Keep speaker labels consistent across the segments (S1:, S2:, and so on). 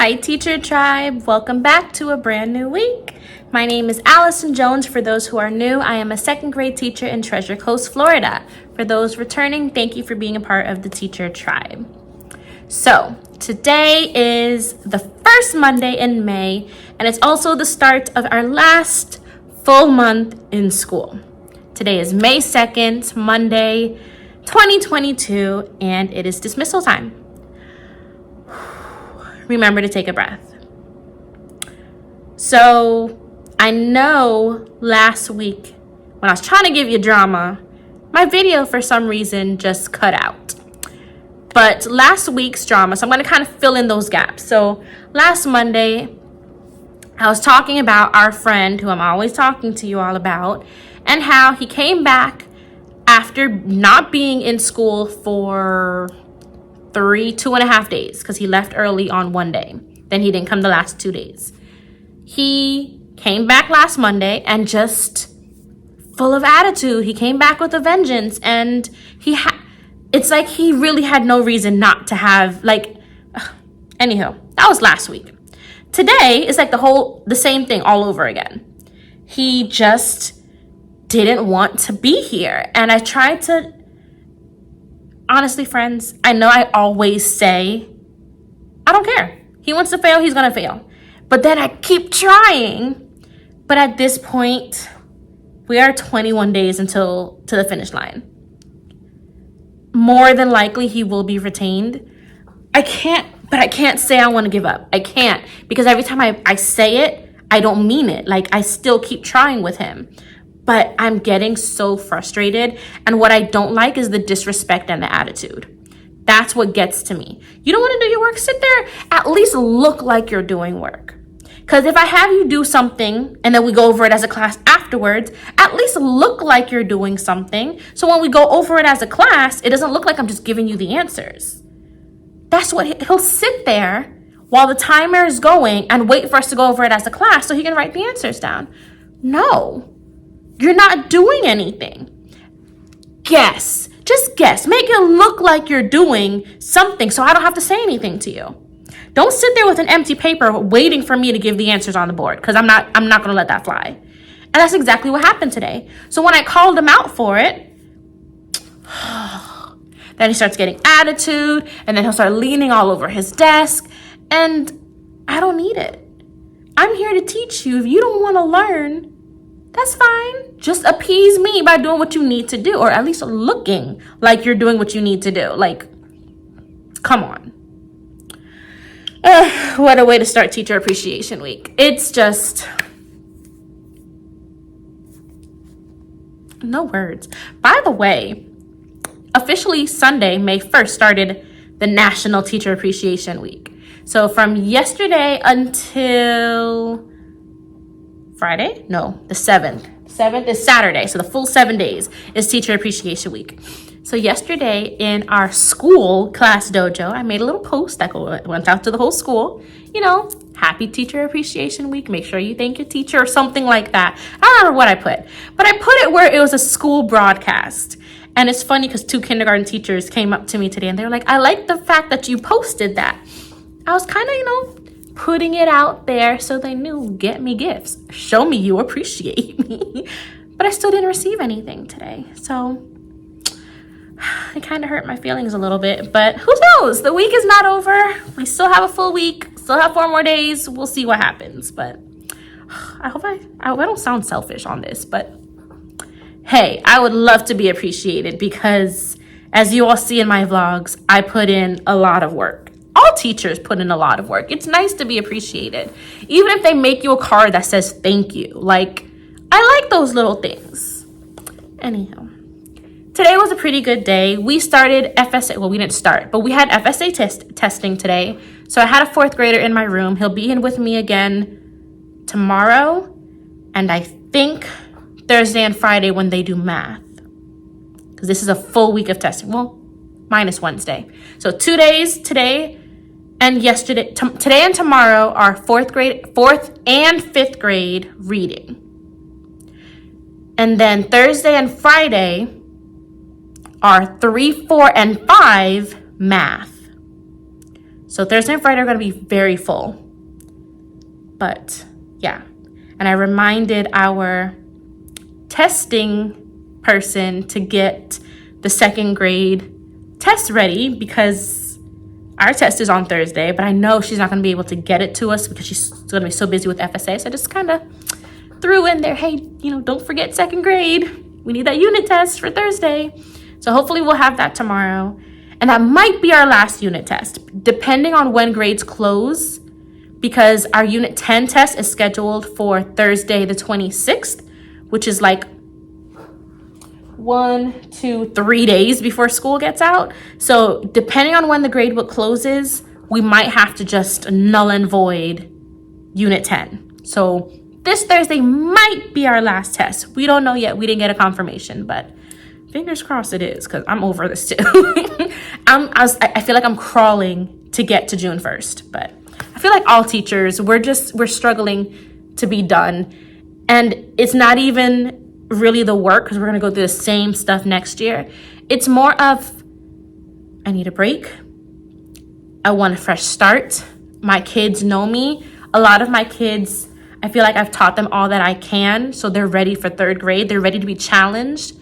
S1: Hi, Teacher Tribe. Welcome back to a brand new week. My name is Allison Jones. For those who are new, I am a second grade teacher in Treasure Coast, Florida. For those returning, thank you for being a part of the Teacher Tribe. So, today is the first Monday in May, and it's also the start of our last full month in school. Today is May 2nd, Monday, 2022, and it is dismissal time. Remember to take a breath. So, I know last week when I was trying to give you drama, my video for some reason just cut out. But last week's drama, so I'm going to kind of fill in those gaps. So, last Monday, I was talking about our friend who I'm always talking to you all about, and how he came back after not being in school for 2.5 days, because he left early on one day. Then he didn't come the last 2 days. He came back last Monday and just full of attitude. He came back with a vengeance, and it's like he really had no reason not to have, anyhow, that was last week. Today is like the same thing all over again. He just didn't want to be here. And I tried to, honestly, friends, I know I always say, I don't care. He wants to fail, he's going to fail. But then I keep trying. But at this point, we are 21 days to the finish line. More than likely, he will be retained. I can't say I want to give up. I can't. Because every time I say it, I don't mean it. I still keep trying with him. But I'm getting so frustrated. And what I don't like is the disrespect and the attitude. That's what gets to me. You don't want to do your work? Sit there. At least look like you're doing work. Because if I have you do something and then we go over it as a class afterwards, at least look like you're doing something. So when we go over it as a class, it doesn't look like I'm just giving you the answers. That's what he'll sit there while the timer is going and wait for us to go over it as a class so he can write the answers down. No. You're not doing anything. Guess. Just guess. Make it look like you're doing something so I don't have to say anything to you. Don't sit there with an empty paper waiting for me to give the answers on the board, because I'm not going to let that fly. And that's exactly what happened today. So when I called him out for it, then he starts getting attitude, and then he'll start leaning all over his desk, and I don't need it. I'm here to teach you. If you don't want to learn, that's fine. Just appease me by doing what you need to do, or at least looking like you're doing what you need to do. Come on. What a way to start Teacher Appreciation Week. It's just no words. By the way, officially Sunday, May 1st, started the National Teacher Appreciation Week. So from yesterday until Friday? No, the 7th. 7th is Saturday, so the full 7 days is Teacher Appreciation Week. So yesterday in our school class dojo, I made a little post that went out to the whole school. Happy Teacher Appreciation Week. Make sure you thank your teacher or something like that. I don't remember what I put, but I put it where it was a school broadcast. And it's funny because 2 kindergarten teachers came up to me today and they were like, I like the fact that you posted that. I was kind of, putting it out there so they knew, get me gifts. Show me you appreciate me. But I still didn't receive anything today. So it kind of hurt my feelings a little bit. But who knows? The week is not over. We still have a full week. Still have 4 more days. We'll see what happens. But I hope I don't sound selfish on this. But hey, I would love to be appreciated because as you all see in my vlogs, I put in a lot of work. All teachers put in a lot of work. It's nice to be appreciated. Even if they make you a card that says thank you. I like those little things. Anyhow, today was a pretty good day. We started FSA. Well, we didn't start, but we had FSA testing today. So I had a 4th grader in my room. He'll be in with me again tomorrow. And I think Thursday and Friday when they do math. Because this is a full week of testing. Well, minus Wednesday. So 2 days today and yesterday. Today and tomorrow are 4th and 5th grade reading. And then Thursday and Friday are 3, 4, and 5 math. So Thursday and Friday are going to be very full. But yeah. And I reminded our testing person to get the second grade test ready because our test is on Thursday, but I know she's not going to be able to get it to us because she's going to be so busy with FSA. So I just kind of threw in there, hey, don't forget second grade. We need that unit test for Thursday. So hopefully we'll have that tomorrow. And that might be our last unit test, depending on when grades close, because our Unit 10 test is scheduled for Thursday the 26th, which is like 1, 2, 3 days before school gets out. So depending on when the grade book closes, we might have to just null and void Unit 10. So this Thursday might be our last test. We don't know yet. We didn't get a confirmation, but fingers crossed it is, because I'm over this too. I feel like I'm crawling to get to June 1st, but I feel like all teachers, we're struggling to be done. And it's not even really the work, because we're going to go through the same stuff next year. It's more of, I need a break. I want a fresh start. My kids know me. A lot of my kids, I feel like I've taught them all that I can, so they're ready for third grade. They're ready to be challenged.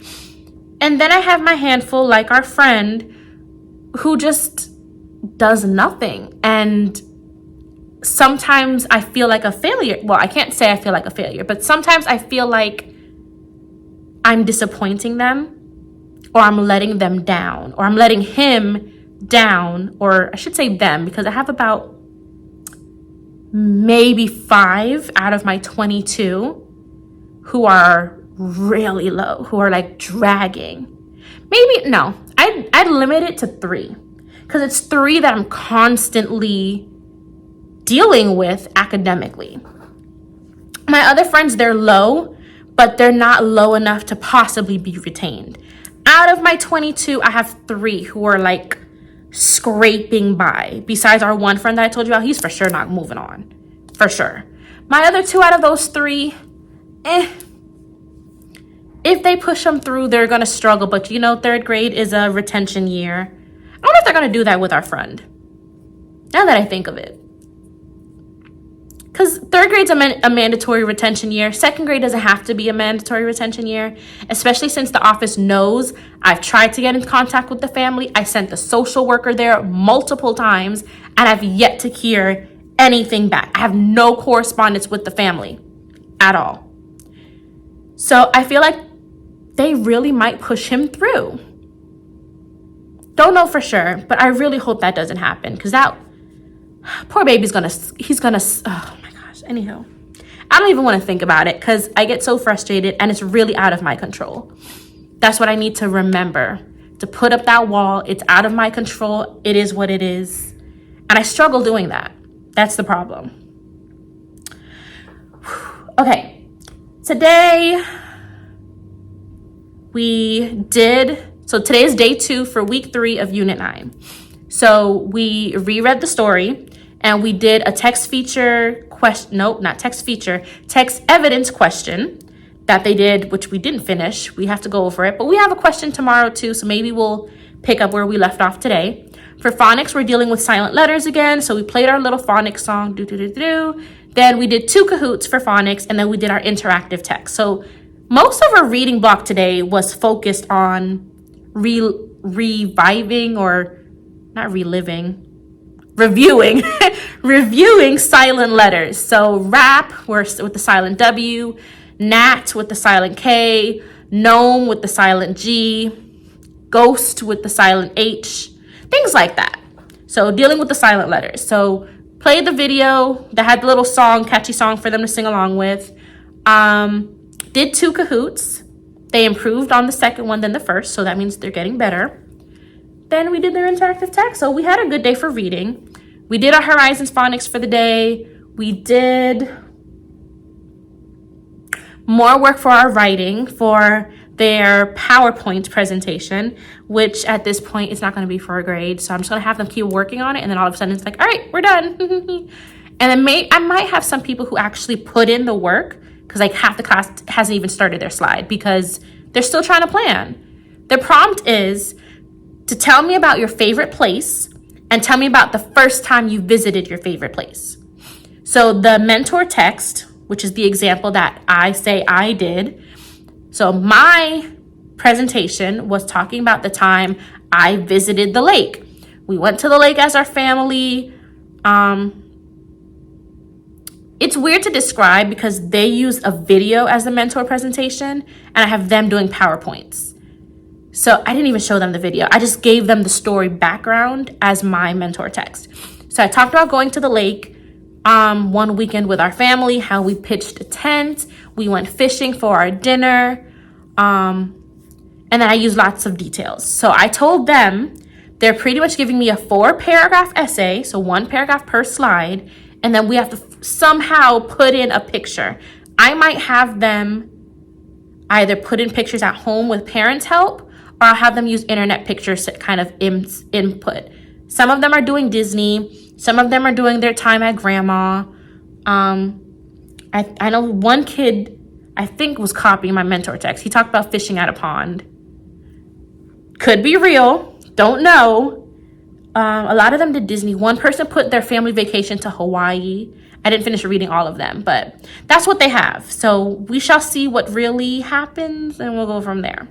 S1: And then I have my handful, like our friend, who just does nothing. And sometimes I feel like a failure. Well, I can't say I feel like a failure, but sometimes I feel like I'm disappointing them, or I'm letting them down, or I'm letting him down, or I should say them, because I have about maybe 5 out of my 22 who are really low, who are like dragging. Maybe, no, I'd limit it to 3, because it's 3 that I'm constantly dealing with academically. My other friends, they're low, but they're not low enough to possibly be retained. Out of my 22, I have 3 who are like scraping by. Besides our one friend that I told you about, he's for sure not moving on. For sure. My other 2 out of those 3, if they push them through, they're going to struggle. But third grade is a retention year. I don't know if they're going to do that with our friend, now that I think of it. Because third grade's a mandatory retention year. Second grade doesn't have to be a mandatory retention year, especially since the office knows I've tried to get in contact with the family. I sent the social worker there multiple times, and I've yet to hear anything back. I have no correspondence with the family at all. So I feel like they really might push him through. Don't know for sure, but I really hope that doesn't happen, because that poor baby's he's gonna, oh my gosh. Anyhow, I don't even want to think about it, because I get so frustrated and it's really out of my control. That's what I need to remember, to put up that wall. It's out of my control. It is what it is. And I struggle doing that. That's the problem. Okay. Today today is day 2 for week 3 of Unit 9. So we reread the story, and we did a text evidence question that they did, which we didn't finish. We have to go over it, but we have a question tomorrow too, so maybe we'll pick up where we left off today. For phonics, we're dealing with silent letters again, so we played our little phonics song, do-do-do-do. Then we did 2 Kahoots for phonics, and then we did our interactive text. So most of our reading block today was focused on reviewing silent letters. So rap with the silent W, nat with the silent K, gnome with the silent G, ghost with the silent H, things like that. So dealing with the silent letters. So played the video that had the little song, catchy song for them to sing along with. Did 2 Kahoots. They improved on the second one than the first, so that means they're getting better. Then we did their interactive text. So we had a good day for reading. We did our Horizons phonics for the day. We did more work for our writing for their PowerPoint presentation, which at this point is not going to be for a grade. So I'm just going to have them keep working on it. And then all of a sudden it's like, all right, we're done. And then I might have some people who actually put in the work, because like half the class hasn't even started their slide because they're still trying to plan. The prompt is to tell me about your favorite place and tell me about the first time you visited your favorite place. So the mentor text, which is the example that I say I did. So my presentation was talking about the time I visited the lake. We went to the lake as our family. It's weird to describe because they use a video as the mentor presentation, and I have them doing PowerPoints. So I didn't even show them the video. I just gave them the story background as my mentor text. So I talked about going to the lake one weekend with our family, how we pitched a tent, we went fishing for our dinner, and then I used lots of details. So I told them they're pretty much giving me a 4-paragraph essay, so 1 paragraph per slide, and then we have to somehow put in a picture. I might have them either put in pictures at home with parents' help, or I'll have them use internet pictures to kind of input. Some of them are doing Disney. Some of them are doing their time at grandma. I know one kid, I think, was copying my mentor text. He talked about fishing at a pond. Could be real. Don't know. A lot of them did Disney. One person put their family vacation to Hawaii. I didn't finish reading all of them, but that's what they have. So we shall see what really happens, and we'll go from there.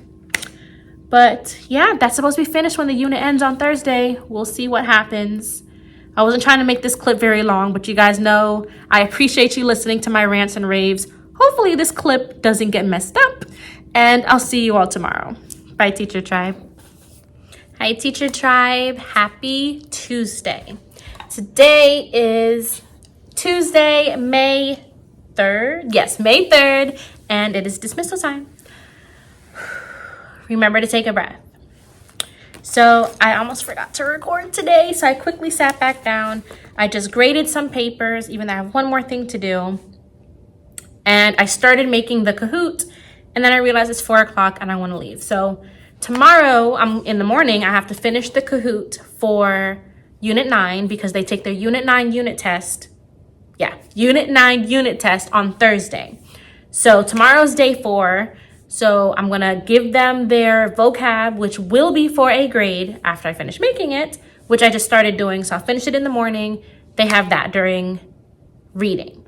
S1: But yeah, that's supposed to be finished when the unit ends on Thursday. We'll see what happens. I wasn't trying to make this clip very long, but you guys know I appreciate you listening to my rants and raves. Hopefully this clip doesn't get messed up, and I'll see you all tomorrow. Bye, Teacher Tribe. Hi, Teacher Tribe. Happy Tuesday. Today is Tuesday, May 3rd. Yes, May 3rd, and it is dismissal time. Remember to take a breath. So I almost forgot to record today, so I quickly sat back down. I just graded some papers, even though I have one more thing to do. And I started making the Kahoot, and then I realized it's 4 o'clock and I want to leave. So tomorrow, in the morning, I have to finish the Kahoot for Unit 9 because they take their Unit 9 unit test. Yeah, Unit 9 unit test on Thursday. So tomorrow's day 4. So I'm going to give them their vocab, which will be for a grade after I finish making it, which I just started doing. So I'll finish it in the morning. They have that during reading.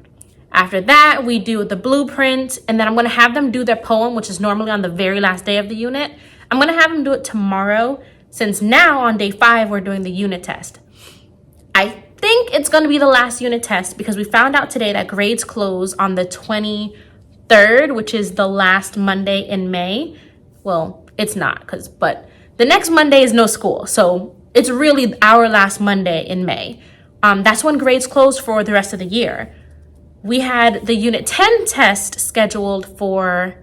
S1: After that, we do the blueprint, and then I'm going to have them do their poem, which is normally on the very last day of the unit. I'm going to have them do it tomorrow, since now on day 5, we're doing the unit test. I think it's going to be the last unit test because we found out today that grades close on the 23rd, which is the last Monday in May. Well, it's not, but the next Monday is no school. So it's really our last Monday in May. That's when grades close for the rest of the year. We had the Unit 10 test scheduled for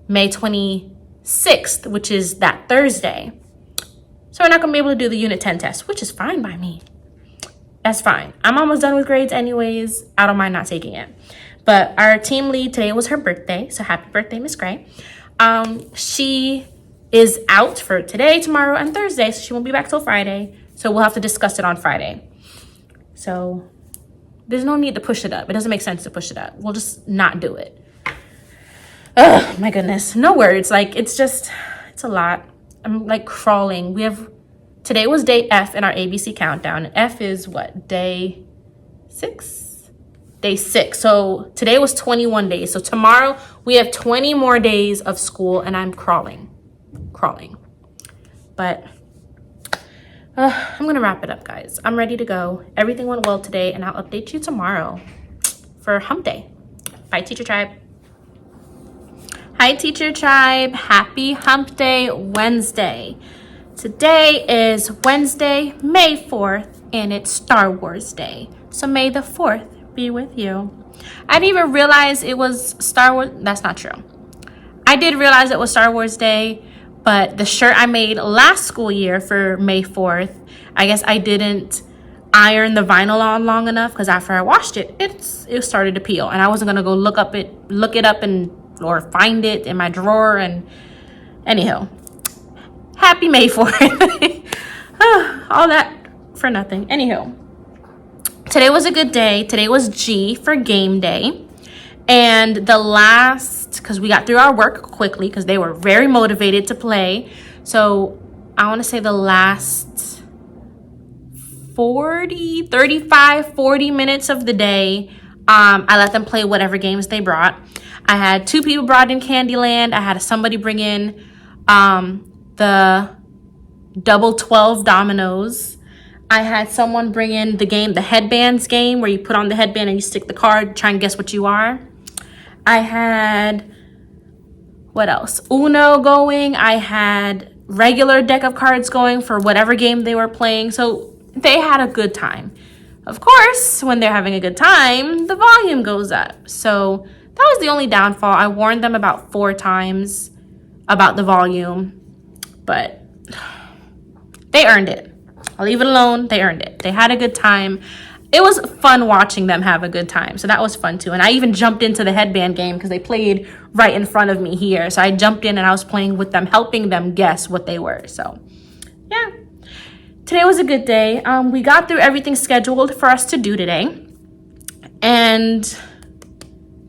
S1: May 26th, which is that Thursday. So we're not going to be able to do the Unit 10 test, which is fine by me. That's fine. I'm almost done with grades anyways. I don't mind not taking it. But our team lead, today was her birthday. So happy birthday, Miss Gray. She is out for today, tomorrow, and Thursday. So she won't be back till Friday. So we'll have to discuss it on Friday. So there's no need to push it up. It doesn't make sense to push it up. We'll just not do it. Oh my goodness. No words. It's a lot. I'm crawling. Today was day F in our ABC countdown. And F is what? Day 6? Day 6. So today was 21 days. So tomorrow we have 20 more days of school, and I'm crawling. But I'm going to wrap it up, guys. I'm ready to go. Everything went well today, and I'll update you tomorrow for Hump Day. Bye, Teacher Tribe. Hi, Teacher Tribe. Happy Hump Day Wednesday. Today is Wednesday, May 4th, and it's Star Wars Day. So may the 4th be with you. I didn't even realize it was Star Wars. That's not true. I did realize it was Star Wars Day, but the shirt I made last school year for May 4th, I guess I didn't iron the vinyl on long enough because after I washed it, it started to peel, and I wasn't gonna go look it up or find it in my drawer. And anyhow, happy May 4th. All that for nothing. Anyhow, today was a good day. Today was G for game day. And because we got through our work quickly because they were very motivated to play. So I want to say the last 40 minutes of the day. I let them play whatever games they brought. I had 2 people brought in Candyland. I had somebody bring in the double 12 dominoes. I had someone bring in the game, the Headbands game, where you put on the headband and you stick the card, try and guess what you are. I had, what else? Uno going. I had regular deck of cards going for whatever game they were playing. So they had a good time. Of course, when they're having a good time, the volume goes up. So that was the only downfall. I warned them about 4 times about the volume, but they earned it. I'll leave it alone. They earned it. They had a good time. It was fun watching them have a good time. So that was fun too. And I even jumped into the headband game because they played right in front of me here. So I jumped in and I was playing with them, helping them guess what they were. So yeah, today was a good day. We got through everything scheduled for us to do today. And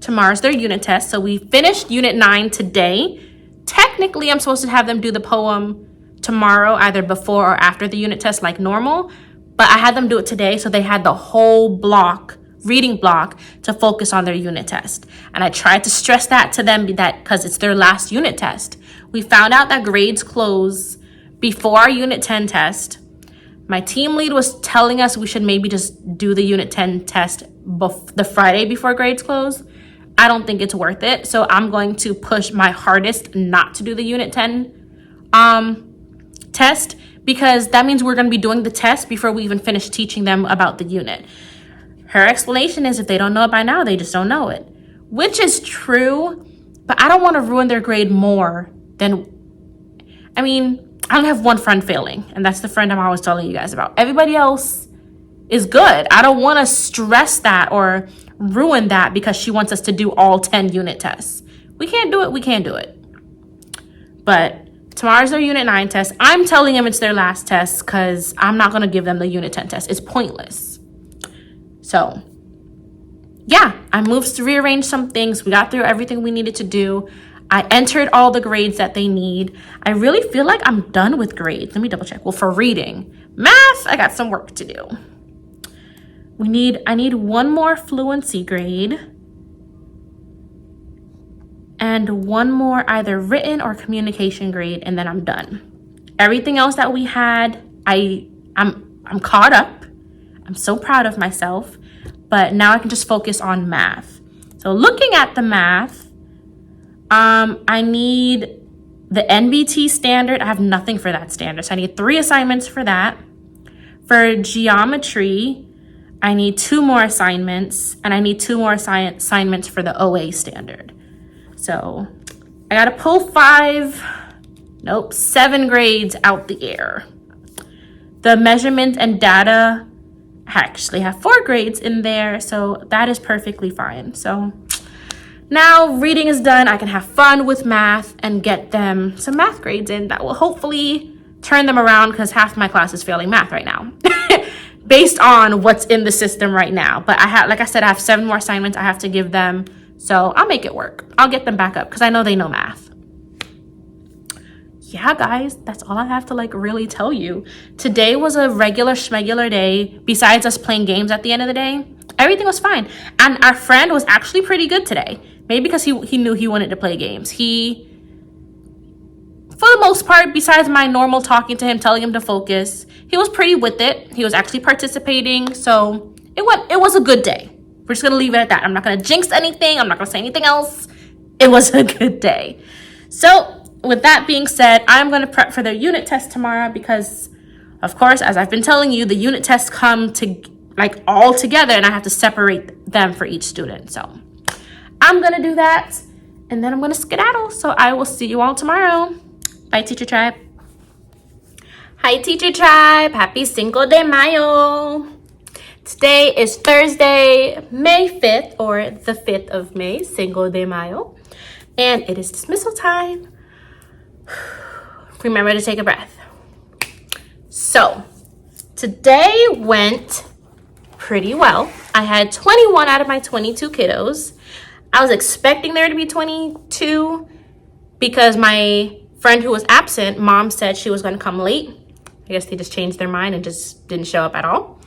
S1: tomorrow's their unit test. So we finished unit 9 today. Technically, I'm supposed to have them do the poem tomorrow, either before or after the unit test like normal, but I had them do it today, so they had the whole block, reading block, to focus on their unit test. And I tried to stress that to them, that because it's their last unit test. We found out that grades close before our unit 10 test. My team lead was telling us we should maybe just do the unit 10 test the Friday before grades close. I don't think it's worth it, so I'm going to push my hardest not to do the unit 10 test, because that means we're going to be doing the test before we even finish teaching them about the unit. Her explanation is if they don't know it by now, they just don't know it, which is true, but I don't want to ruin their grade more than, I only have one friend failing, and that's the friend I'm always telling you guys about. Everybody else is good. I don't want to stress that or ruin that because she wants us to do all 10 unit tests. We can't do it. But tomorrow's their unit 9 test. I'm telling them it's their last test because I'm not going to give them the unit 10 test. It's pointless. So yeah, I moved to rearrange some things. We got through everything we needed to do. I entered all the grades that they need. I really feel like I'm done with grades. Let me double check. Well, for reading, math, I got some work to do. I need one more fluency grade and one more either written or communication grade, and then I'm done. Everything else that we had, I'm caught up. I'm so proud of myself, but now I can just focus on math. So looking at the math, I need the NBT standard. I have nothing for that standard, so I need 3 assignments for that. For geometry, I need 2 more assignments, and I need 2 more assignments for the OA standard. So I gotta pull 7 grades out the air. The measurement and data, I actually have 4 grades in there, so that is perfectly fine. So now reading is done. I can have fun with math and get them some math grades in that will hopefully turn them around, because half my class is failing math right now based on what's in the system right now. But I have 7 more assignments I have to give them. So I'll make it work. I'll get them back up because I know they know math. Yeah, guys, that's all I have to really tell you. Today was a regular schmegular day. Besides us playing games at the end of the day, everything was fine. And our friend was actually pretty good today. Maybe because he knew he wanted to play games. He, for the most part, besides my normal talking to him, telling him to focus, he was pretty with it. He was actually participating. So it was a good day. We're just going to leave it at that. I'm not going to jinx anything. I'm not going to say anything else. It was a good day. So with that being said, I'm going to prep for their unit test tomorrow because, of course, as I've been telling you, the unit tests come to all together and I have to separate them for each student. So I'm going to do that and then I'm going to skedaddle. So I will see you all tomorrow. Bye, Teacher Tribe. Hi, Teacher Tribe. Happy Cinco de Mayo. Today is Thursday, May 5th, or the 5th of May, Cinco de Mayo, and it is dismissal time. Remember to take a breath. So, today went pretty well. I had 21 out of my 22 kiddos. I was expecting there to be 22 because my friend who was absent, mom said she was going to come late. I guess they just changed their mind and just didn't show up at all.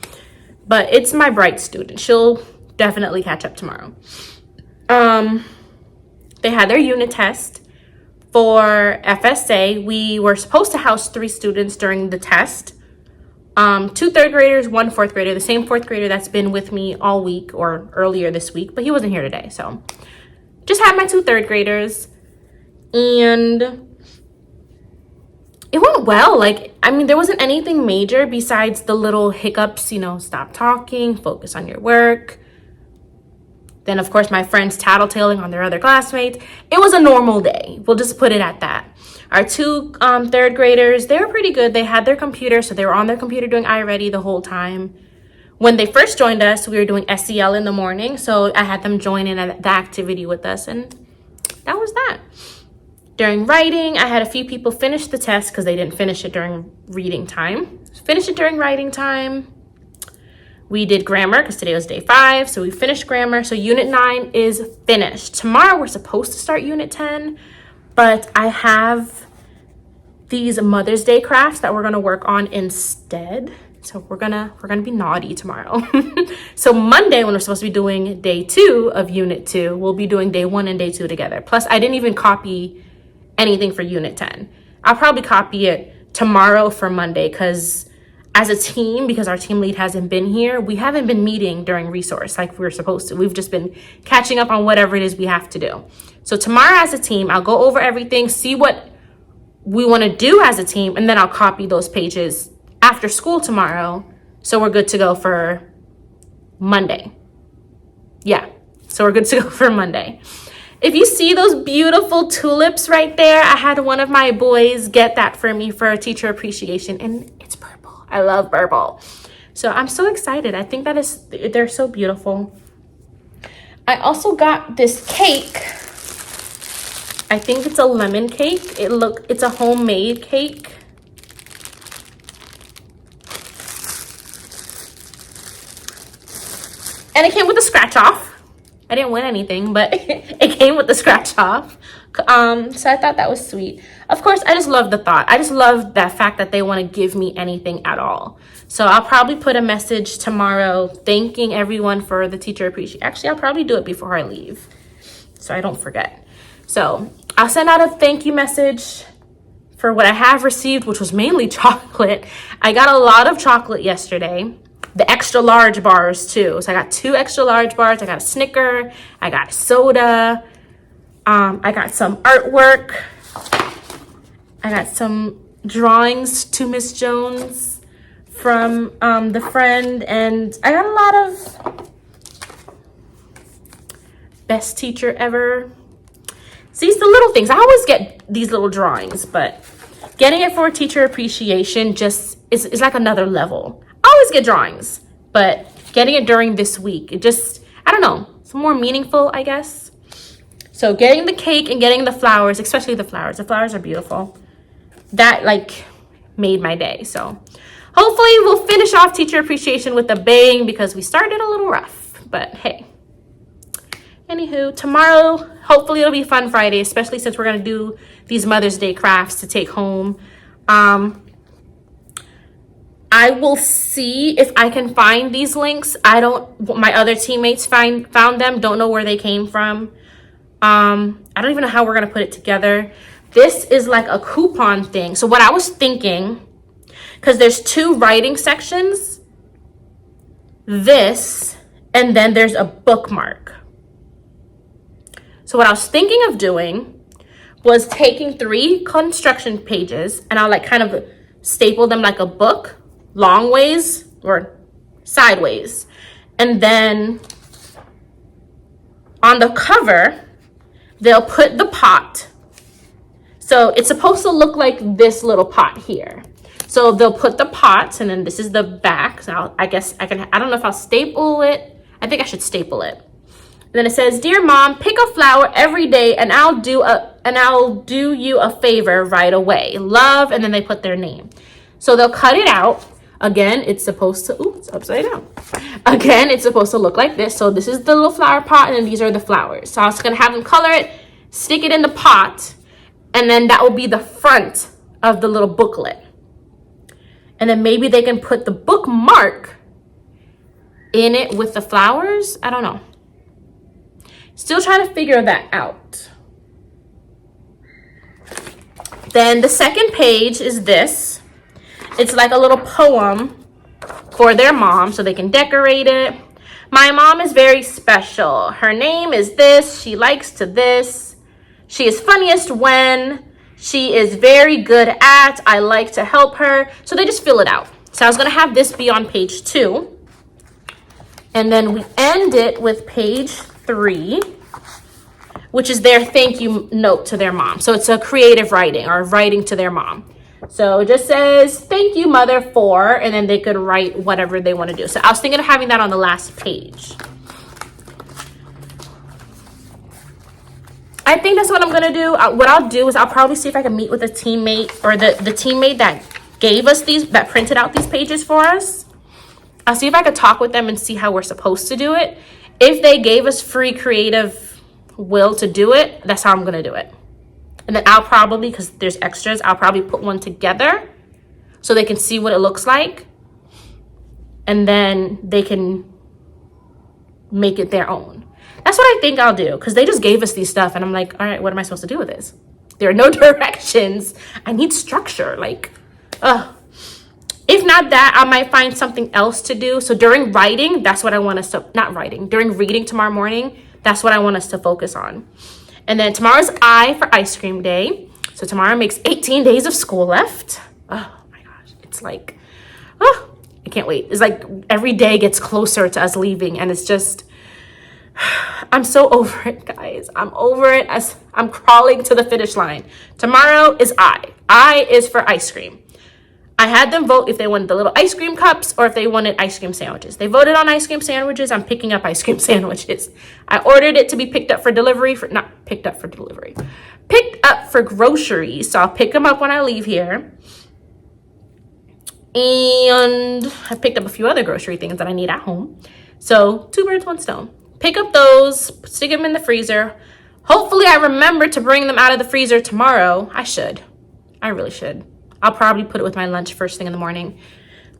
S1: But it's my bright student. She'll definitely catch up tomorrow. They had their unit test for FSA. We were supposed to house 3 students during the test. 2 third graders, 1 fourth grader, the same fourth grader that's been with me all week or earlier this week, but he wasn't here today. So just had my 2 third graders, and it went well. Like, I mean, there wasn't anything major besides the little hiccups, stop talking, focus on your work. Then, of course, my friends tattletaling on their other classmates. It was a normal day. We'll just put it at that. Our 2 third graders, they were pretty good. They had their computer, so they were on their computer doing iReady the whole time. When they first joined us, we were doing SEL in the morning, so I had them join in the activity with us, and that was that. During writing, I had a few people finish the test because they didn't finish it during reading time. Finish it during writing time. We did grammar because today was day 5, so we finished grammar. So unit 9 is finished. Tomorrow we're supposed to start unit 10, but I have these Mother's Day crafts that we're gonna work on instead. So we're gonna be naughty tomorrow. So Monday, when we're supposed to be doing day 2 of unit 2, we'll be doing day 1 and day 2 together. Plus, I didn't even copy anything for unit 10. I'll probably copy it tomorrow for Monday because as a team, because our team lead hasn't been here, we haven't been meeting during resource like we were supposed to. We've just been catching up on whatever it is we have to do. So tomorrow as a team, I'll go over everything, see what we want to do as a team, and then I'll copy those pages after school tomorrow. So we're good to go for Monday. Yeah, so we're good to go for Monday. If you see those beautiful tulips right there, I had one of my boys get that for me for a teacher appreciation, and it's purple. I love purple. So I'm so excited. I think they're so beautiful. I also got this cake. I think it's a lemon cake. It's a homemade cake. And it came with a scratch off. I didn't win anything, but it came with the scratch off. So I thought that was sweet. Of course, I just love the thought. I just love that fact that they want to give me anything at all. So I'll probably put a message tomorrow thanking everyone for the teacher appreciation. Actually, I'll probably do it before I leave so I don't forget. So I'll send out a thank you message for what I have received, which was mainly chocolate. I got a lot of chocolate yesterday. The extra large bars too. So I got 2 extra large bars. I got a Snicker. I got a soda. I got some artwork. I got some drawings to Miss Jones from the friend. And I got a lot of best teacher ever. See, it's the little things. I always get these little drawings, but getting it for teacher appreciation just is like another level. I always get drawings, but getting it during this week, it just, I don't know, it's more meaningful, I guess. So getting the cake and getting the flowers, especially the flowers are beautiful. That like made my day. So hopefully we'll finish off teacher appreciation with a bang because we started a little rough, but hey. Anywho, tomorrow, hopefully it'll be fun Friday, especially since we're gonna do these Mother's Day crafts to take home. I will see if I can find these links. My other teammates found them, don't know where they came from. I don't even know how we're gonna put it together. This is like a coupon thing. So what I was thinking, because there's 2 writing sections, this, and then there's a bookmark. So what I was thinking of doing was taking 3 construction pages and I'll like kind of staple them like a book, long ways or sideways. And then on the cover, they'll put the pot. So it's supposed to look like this little pot here. So they'll put the pot, and then this is the back. So I guess I don't know if I'll staple it. I think I should staple it. And then it says, "Dear Mom, pick a flower every day and I'll do you a favor right away. Love," and then they put their name. So they'll cut it out. Again, it's supposed to, oops, upside down. Again, it's supposed to look like this. So this is the little flower pot and then these are the flowers. So I was gonna have them color it, stick it in the pot, and then that will be the front of the little booklet. And then maybe they can put the bookmark in it with the flowers. I don't know. Still trying to figure that out. Then the second page is this. It's like a little poem for their mom so they can decorate it. My mom is very special. Her name is this. She likes to this. She is funniest when. She is very good at. I like to help her. So they just fill it out. So I was going to have this be on page 2. And then we end it with page 3, which is their thank you note to their mom. So it's a creative writing or writing to their mom. So it just says, thank you, mother, for, and then they could write whatever they want to do. So I was thinking of having that on the last page. I think that's what I'm going to do. What I'll do is I'll probably see if I can meet with a teammate or the teammate that gave us these, that printed out these pages for us. I'll see if I could talk with them and see how we're supposed to do it. If they gave us free creative will to do it, that's how I'm gonna do it. And then I'll probably, because there's extras, I'll probably put one together so they can see what it looks like, and then they can make it their own. That's what I think I'll do, because they just gave us these stuff and I'm like, all right, what am I supposed to do with this? There are no directions. I need structure. Like, if not that, I might find something else to do. So during writing, that's what I want us to, not writing, during reading tomorrow morning, that's what I want us to focus on. And then tomorrow's I for ice cream day. So tomorrow makes 18 days of school left. Oh my gosh. It's like, I can't wait. It's like every day gets closer to us leaving. And it's just, I'm so over it, guys. I'm over it as I'm crawling to the finish line. Tomorrow is I. I is for ice cream. I had them vote if they wanted the little ice cream cups or if they wanted ice cream sandwiches. They voted on ice cream sandwiches. I'm picking up ice cream sandwiches. I ordered it to be picked up for delivery, picked up for groceries. So I'll pick them up when I leave here. And I picked up a few other grocery things that I need at home. So 2 birds, 1 stone. Pick up those, stick them in the freezer. Hopefully I remember to bring them out of the freezer tomorrow. I should. I really should. I'll probably put it with my lunch first thing in the morning.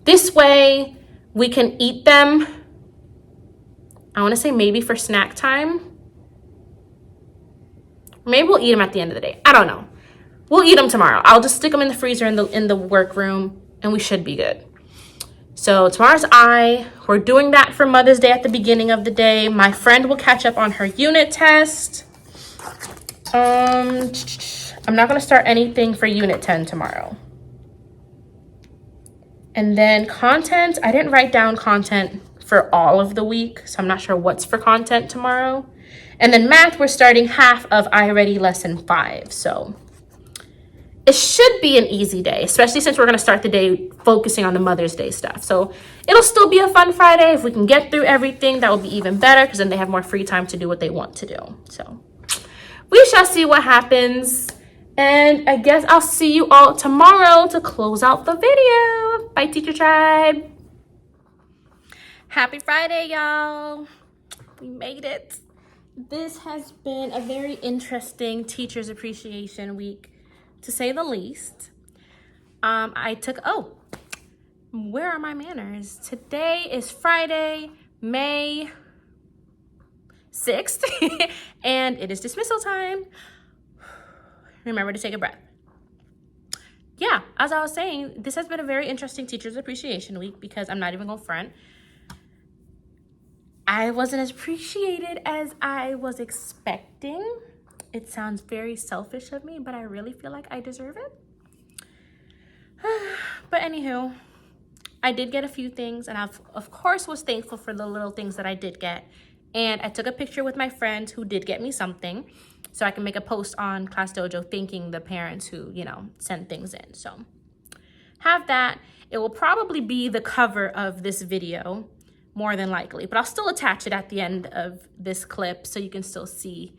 S1: This way we can eat them. I want to say maybe for snack time. Maybe we'll eat them at the end of the day. I don't know. We'll eat them tomorrow. I'll just stick them in the freezer in the workroom and we should be good. So tomorrow's we're doing that for Mother's Day at the beginning of the day. My friend will catch up on her unit test. I'm not going to start anything for unit 10 tomorrow. And then content, I didn't write down content for all of the week, so I'm not sure what's for content tomorrow. And then math, we're starting half of iReady lesson 5. So it should be an easy day, especially since we're going to start the day focusing on the Mother's Day stuff. So it'll still be a fun Friday. If we can get through everything, that will be even better because then they have more free time to do what they want to do. So we shall see what happens. And I guess I'll see you all tomorrow to close out the video. Bye, Teacher Tribe. Happy Friday, y'all. We made it. This has been a very interesting Teacher's Appreciation Week, to say the least. Where are my manners? Today is Friday, May 6th, and it is dismissal time. Remember to take a breath. Yeah, as I was saying, this has been a very interesting Teacher's Appreciation Week because I'm not even going to front. I wasn't as appreciated as I was expecting. It sounds very selfish of me, but I really feel like I deserve it. But anywho, I did get a few things, and I, of course, was thankful for the little things that I did get. And I took a picture with my friend who did get me something, so I can make a post on Class Dojo thanking the parents who, sent things in. So have that. It will probably be the cover of this video, more than likely, but I'll still attach it at the end of this clip so you can still see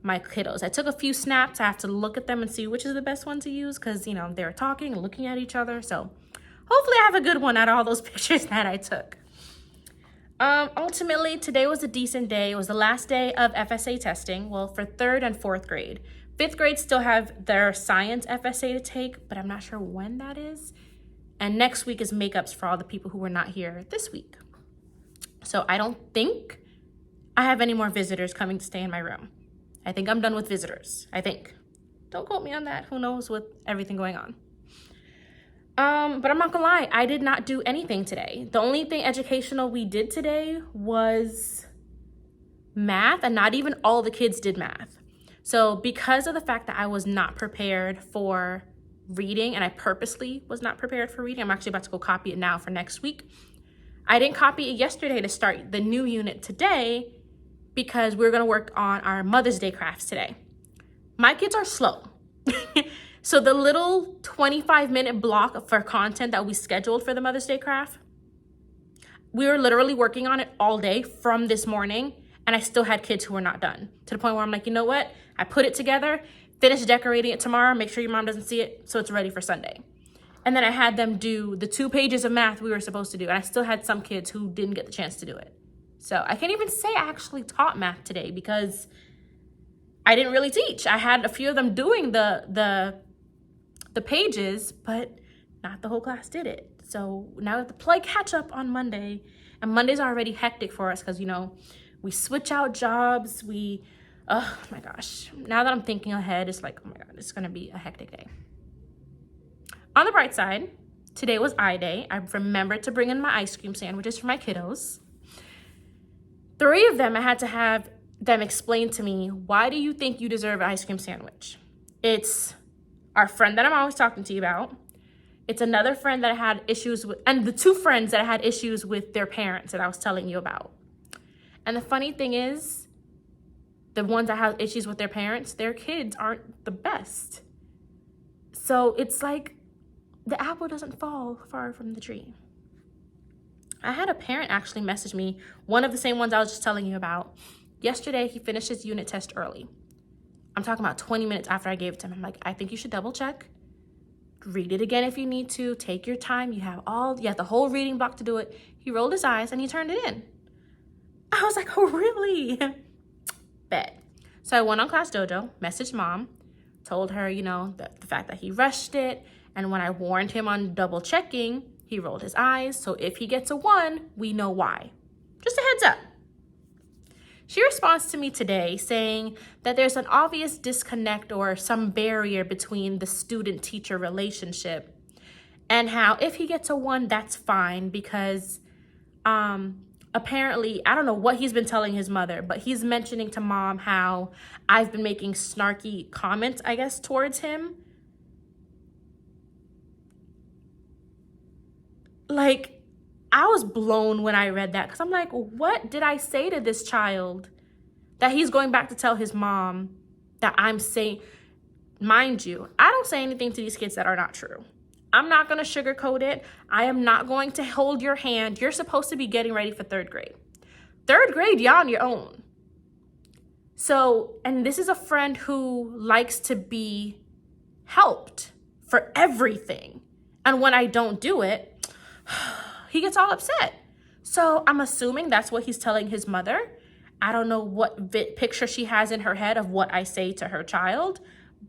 S1: my kiddos. I took a few snaps. I have to look at them and see which is the best one to use because, they're talking and looking at each other. So hopefully I have a good one out of all those pictures that I took. Ultimately, today was a decent day. It was the last day of FSA testing, well, for 3rd and 4th grade. 5th grade still have their science FSA to take, but I'm not sure when that is. And next week is makeups for all the people who were not here this week. So I don't think I have any more visitors coming to stay in my room. I think I'm done with visitors. I think. Don't quote me on that. Who knows with everything going on. But I'm not gonna lie, I did not do anything today. The only thing educational we did today was math, and not even all the kids did math. So because of the fact that I was not prepared for reading, and I purposely was not prepared for reading, I'm actually about to go copy it now for next week. I didn't copy it yesterday to start the new unit today because we're gonna work on our Mother's Day crafts today. My kids are slow. So the little 25-minute block for content that we scheduled for the Mother's Day craft, we were literally working on it all day from this morning, and I still had kids who were not done, to the point where I'm like, you know what? I put it together, finish decorating it tomorrow, make sure your mom doesn't see it, so it's ready for Sunday. And then I had them do the 2 pages of math we were supposed to do, and I still had some kids who didn't get the chance to do it. So I can't even say I actually taught math today because I didn't really teach. I had a few of them doing the pages, but not the whole class did it. So now we have to play catch up on Monday, and Mondays are already hectic for us because, you know, we switch out jobs. Oh my gosh. Now that I'm thinking ahead, it's like, oh my God, it's gonna be a hectic day. On the bright side, today was I Day. I remembered to bring in my ice cream sandwiches for my kiddos. 3 of them, I had to have them explain to me, why do you think you deserve an ice cream sandwich? It's our friend that I'm always talking to you about. It's another friend that I had issues with, and the 2 friends that I had issues with their parents that I was telling you about. And the funny thing is, the ones that have issues with their parents, their kids aren't the best. So it's like the apple doesn't fall far from the tree. I had a parent actually message me, one of the same ones I was just telling you about. Yesterday, he finished his unit test early. I'm talking about 20 minutes after I gave it to him. I'm like, I think you should double check. Read it again if you need to. Take your time. You have the whole reading block to do it. He rolled his eyes and he turned it in. I was like, oh, really? Bet. So I went on Class Dojo, messaged mom, told her, you know, the fact that he rushed it. And when I warned him on double checking, he rolled his eyes. So if he gets a 1, we know why. Just a heads up. She responds to me today saying that there's an obvious disconnect or some barrier between the student-teacher relationship, and how if he gets a 1, that's fine because apparently, I don't know what he's been telling his mother, but he's mentioning to mom how I've been making snarky comments, I guess, towards him. Like, I was blown when I read that because I'm like, what did I say to this child that he's going back to tell his mom that I'm saying? Mind you, I don't say anything to these kids that are not true. I'm not going to sugarcoat it. I am not going to hold your hand. You're supposed to be getting ready for 3rd grade. 3rd grade, you're on your own. So, and this is a friend who likes to be helped for everything. And when I don't do it, he gets all upset. So I'm assuming that's what he's telling his mother. I don't know what picture she has in her head of what I say to her child,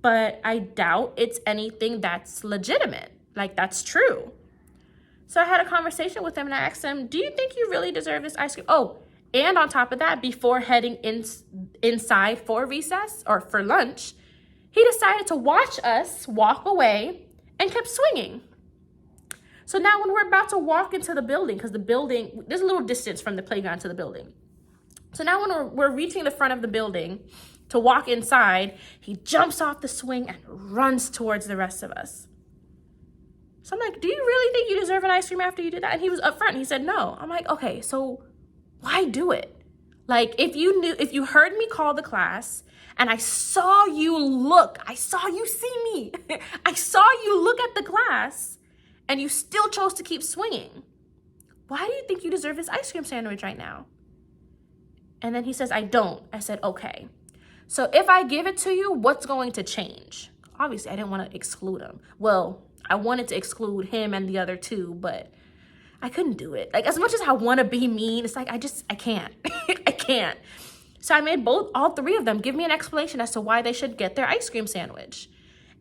S1: but I doubt it's anything that's legitimate, like that's true. So I had a conversation with him and I asked him, do you think you really deserve this ice cream? Oh, and on top of that, before heading inside for recess or for lunch, he decided to watch us walk away and kept swinging. So now when we're about to walk into the building, because the building, there's a little distance from the playground to the building. So now when we're reaching the front of the building to walk inside, he jumps off the swing and runs towards the rest of us. So I'm like, do you really think you deserve an ice cream after you did that? And he was up front and he said no. I'm like, okay, so why do it? Like, if you heard me call the class and I saw you see me, I saw you look at the class, and you still chose to keep swinging, why do you think you deserve this ice cream sandwich right now? And then he says, I don't. I said, okay. So if I give it to you, what's going to change? Obviously, I didn't want to exclude him. Well, I wanted to exclude him and the other 2, but I couldn't do it. Like, as much as I want to be mean, it's like, I can't. I can't. So I made all 3 of them give me an explanation as to why they should get their ice cream sandwich.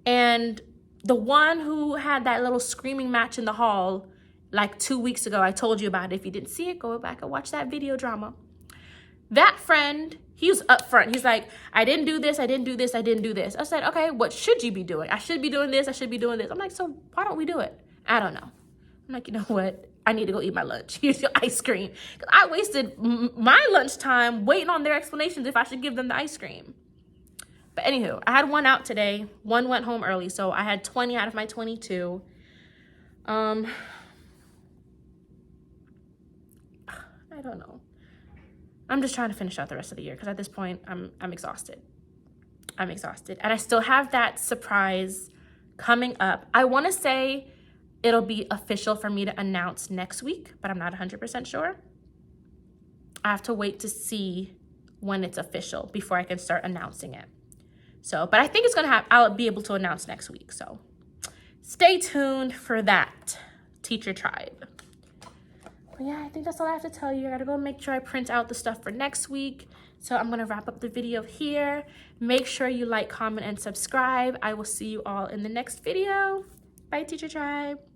S1: And the one who had that little screaming match in the hall like 2 weeks ago. I told you about it. If you didn't see it, go back and watch that video drama. That friend, he was upfront. He's like, I didn't do this, I didn't do this, I didn't do this. I said, okay, what should you be doing? I should be doing this, I should be doing this. I'm like, so why don't we do it? I don't know. I'm like, you know what? I need to go eat my lunch. Here's your ice cream. Because I wasted my lunchtime waiting on their explanations if I should give them the ice cream. But anywho, I had one out today. One went home early, so I had 20 out of my 22. I don't know. I'm just trying to finish out the rest of the year because at this point, I'm exhausted. I'm exhausted. And I still have that surprise coming up. I want to say it'll be official for me to announce next week, but I'm not 100% sure. I have to wait to see when it's official before I can start announcing it. So, but I think it's going to I'll be able to announce next week. So stay tuned for that, Teacher Tribe. But yeah, I think that's all I have to tell you. I gotta go make sure I print out the stuff for next week. So I'm gonna wrap up the video here. Make sure you like, comment, and subscribe. I will see you all in the next video. Bye, Teacher Tribe.